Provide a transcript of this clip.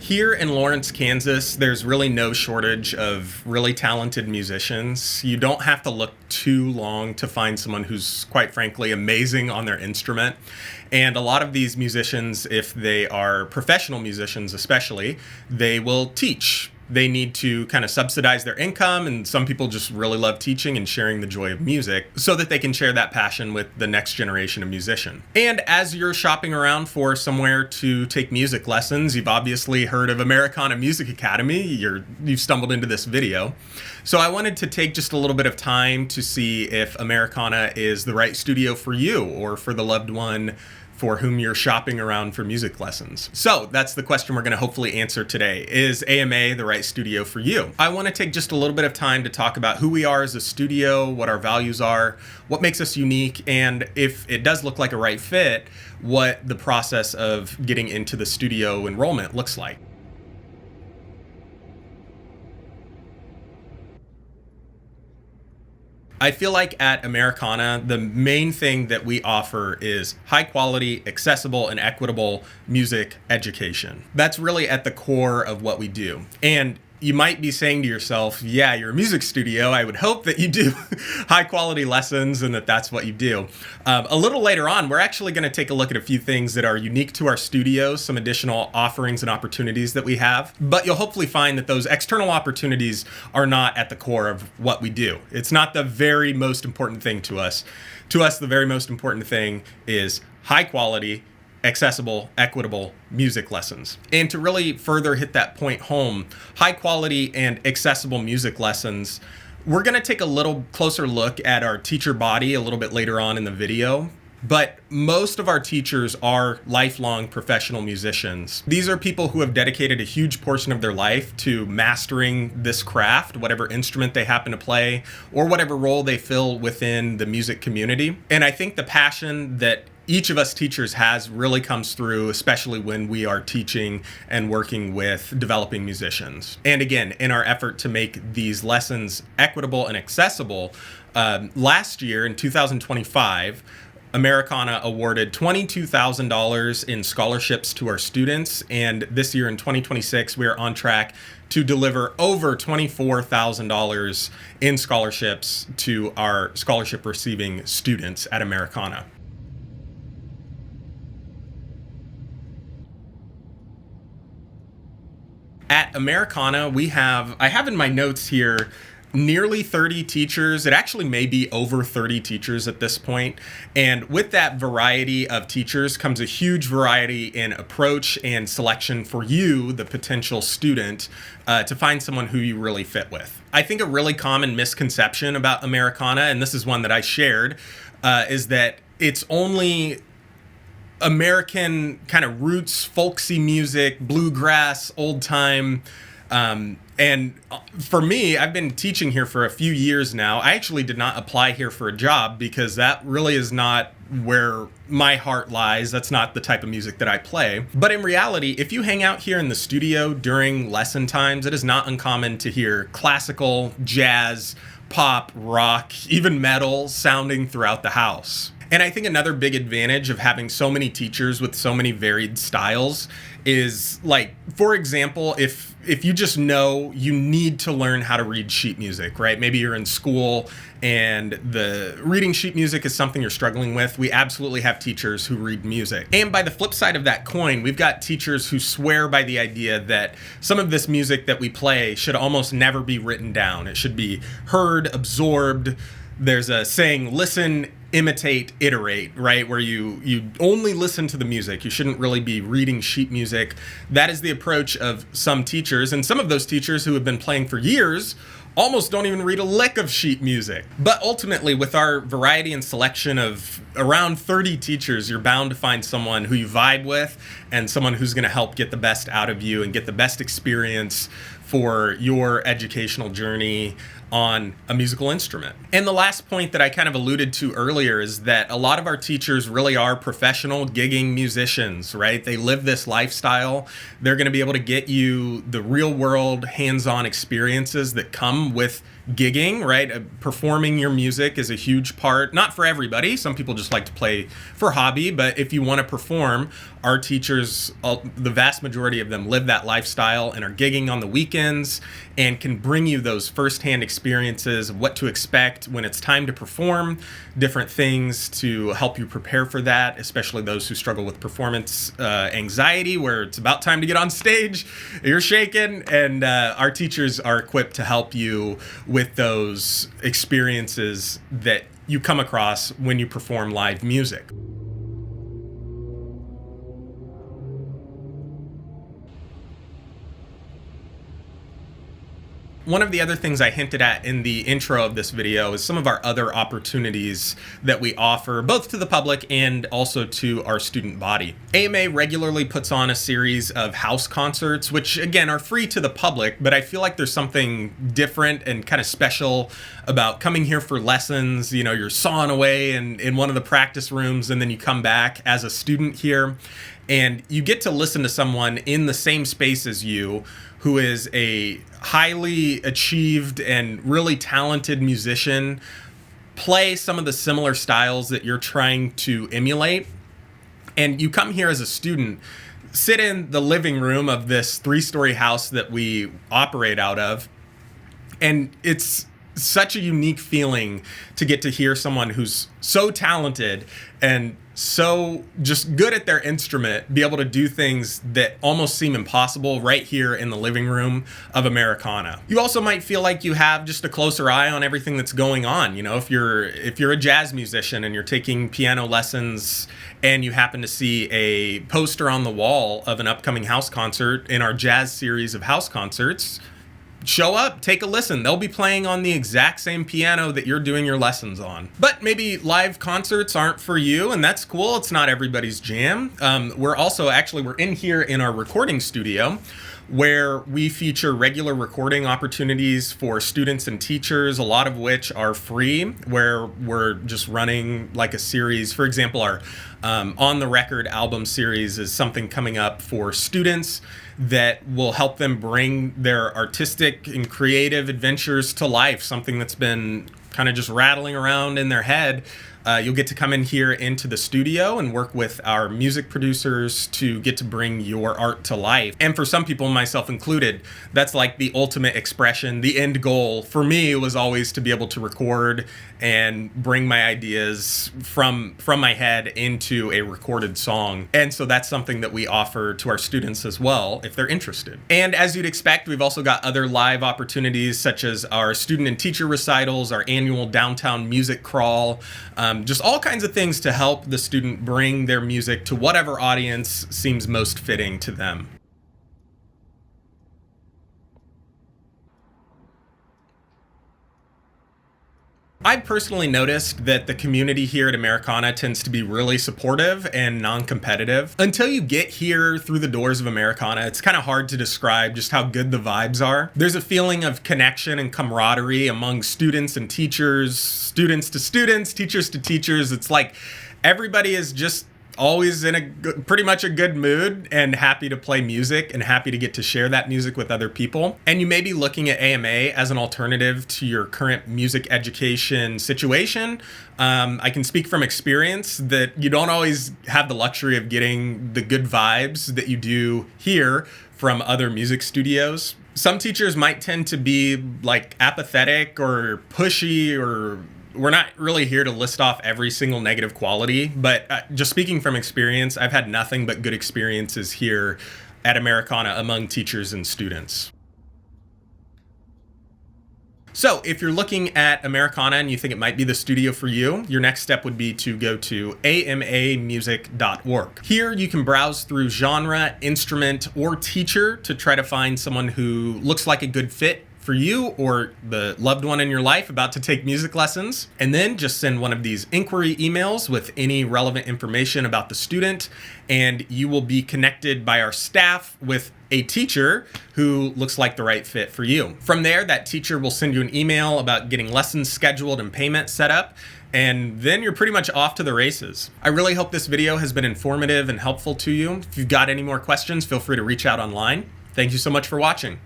Here in Lawrence, Kansas, there's really no shortage of really talented musicians. You don't have to look too long to find someone who's, quite frankly, amazing on their instrument. And a lot of these musicians, if they are professional musicians especially, they will teach. They need to kind of subsidize their income, and some people just really love teaching and sharing the joy of music so that they can share that passion with the next generation of musician. And as you're shopping around for somewhere to take music lessons, you've obviously heard of Americana Music Academy. You've stumbled into this video. So I wanted to take just a little bit of time to see if Americana is the right studio for you or for the loved one for whom you're shopping around for music lessons. So that's the question we're going to hopefully answer today. Is AMA the right studio for you? I want to take just a little bit of time to talk about who we are as a studio, what our values are, what makes us unique, and if it does look like a right fit, what the process of getting into the studio enrollment looks like. I feel like at Americana, the main thing that we offer is high quality, accessible, and equitable music education. That's really at the core of what we do. And you might be saying to yourself, yeah, you're a music studio. I would hope that you do high quality lessons and that's what you do. A little later on, we're actually going to take a look at a few things that are unique to our studio, some additional offerings and opportunities that we have. But you'll hopefully find that those external opportunities are not at the core of what we do. It's not the very most important thing to us. To us, the very most important thing is high quality, accessible, equitable music lessons. And to really further hit that point home, high quality and accessible music lessons, we're going to take a little closer look at our teacher body a little bit later on in the video. But most of our teachers are lifelong professional musicians. These are people who have dedicated a huge portion of their life to mastering this craft, whatever instrument they happen to play, or whatever role they fill within the music community. And I think the passion that each of us teachers has really comes through, especially when we are teaching and working with developing musicians. And again, in our effort to make these lessons equitable and accessible, last year in 2025, Americana awarded $22,000 in scholarships to our students, and this year in 2026, we are on track to deliver over $24,000 in scholarships to our scholarship-receiving students at Americana. At Americana, I have in my notes here, nearly 30 teachers. It actually may be over 30 teachers at this point. And with that variety of teachers comes a huge variety in approach and selection for you, the potential student, to find someone who you really fit with. I think a really common misconception about Americana, and this is one that I shared, is that it's only American kind of roots, folksy music, bluegrass, old time. And for me, I've been teaching here for a few years now. I actually did not apply here for a job because that really is not where my heart lies. That's not the type of music that I play. But in reality, if you hang out here in the studio during lesson times, it is not uncommon to hear classical, jazz, pop, rock, even metal sounding throughout the house. And I think another big advantage of having so many teachers with so many varied styles is, like, for example, if you just know you need to learn how to read sheet music, right? Maybe you're in school and the reading sheet music is something you're struggling with. We absolutely have teachers who read music. And by the flip side of that coin, we've got teachers who swear by the idea that some of this music that we play should almost never be written down. It should be heard, absorbed. There's a saying, listen, imitate, iterate, right? Where you only listen to the music. You shouldn't really be reading sheet music. That is the approach of some teachers, and some of those teachers who have been playing for years almost don't even read a lick of sheet music. But ultimately, with our variety and selection of around 30 teachers, you're bound to find someone who you vibe with and someone who's going to help get the best out of you and get the best experience for your educational journey on a musical instrument. And the last point that I kind of alluded to earlier is that a lot of our teachers really are professional gigging musicians, right? They live this lifestyle. They're going to be able to get you the real world hands-on experiences that come with gigging, right? Performing your music is a huge part, not for everybody. Some people just like to play for hobby, but if you want to perform, our teachers, the vast majority of them live that lifestyle and are gigging on the weekends and can bring you those firsthand experiences of what to expect when it's time to perform, different things to help you prepare for that, especially those who struggle with performance anxiety, where it's about time to get on stage, you're shaking, and our teachers are equipped to help you with those experiences that you come across when you perform live music. One of the other things I hinted at in the intro of this video is some of our other opportunities that we offer both to the public and also to our student body. AMA regularly puts on a series of house concerts, which again are free to the public, but I feel like there's something different and kind of special about coming here for lessons. You know, you're sawing away in one of the practice rooms and then you come back as a student here and you get to listen to someone in the same space as you who is a highly achieved and really talented musician play some of the similar styles that you're trying to emulate. And you come here as a student, sit in the living room of this 3-story house that we operate out of, and it's such a unique feeling to get to hear someone who's so talented and so just good at their instrument be able to do things that almost seem impossible right here in the living room of Americana. You also might feel like you have just a closer eye on everything that's going on. You know, if you're a jazz musician and you're taking piano lessons and you happen to see a poster on the wall of an upcoming house concert in our jazz series of house concerts, show up, take a listen. They'll be playing on the exact same piano that you're doing your lessons on. But maybe live concerts aren't for you, and that's cool. It's not everybody's jam. We're in here in our recording studio, where we feature regular recording opportunities for students and teachers, a lot of which are free, where we're just running like a series. For example, our On the Record album series is something coming up for students that will help them bring their artistic and creative adventures to life, something that's been kind of just rattling around in their head. You'll get to come in here into the studio and work with our music producers to get to bring your art to life. And for some people, myself included, that's like the ultimate expression. The end goal for me was always to be able to record and bring my ideas from my head into a recorded song. And so that's something that we offer to our students as well, if they're interested. And as you'd expect, we've also got other live opportunities such as our student and teacher recitals, our annual downtown music crawl, just all kinds of things to help the student bring their music to whatever audience seems most fitting to them. I've personally noticed that the community here at Americana tends to be really supportive and non-competitive. Until you get here through the doors of Americana, it's kind of hard to describe just how good the vibes are. There's a feeling of connection and camaraderie among students and teachers, students to students, teachers to teachers. It's like everybody is just always in pretty much a good mood and happy to play music and happy to get to share that music with other people. And you may be looking at AMA as an alternative to your current music education situation. I can speak from experience that you don't always have the luxury of getting the good vibes that you do here from other music studios. Some teachers might tend to be like apathetic or pushy, or we're not really here to list off every single negative quality, but just speaking from experience, I've had nothing but good experiences here at Americana among teachers and students. So if you're looking at Americana and you think it might be the studio for you, your next step would be to go to amamusic.org. Here you can browse through genre, instrument, or teacher to try to find someone who looks like a good fit for you or the loved one in your life about to take music lessons. And then just send one of these inquiry emails with any relevant information about the student, and you will be connected by our staff with a teacher who looks like the right fit for you. From there, that teacher will send you an email about getting lessons scheduled and payment set up, and then you're pretty much off to the races. I really hope this video has been informative and helpful to you. If you've got any more questions, feel free to reach out online. Thank you so much for watching.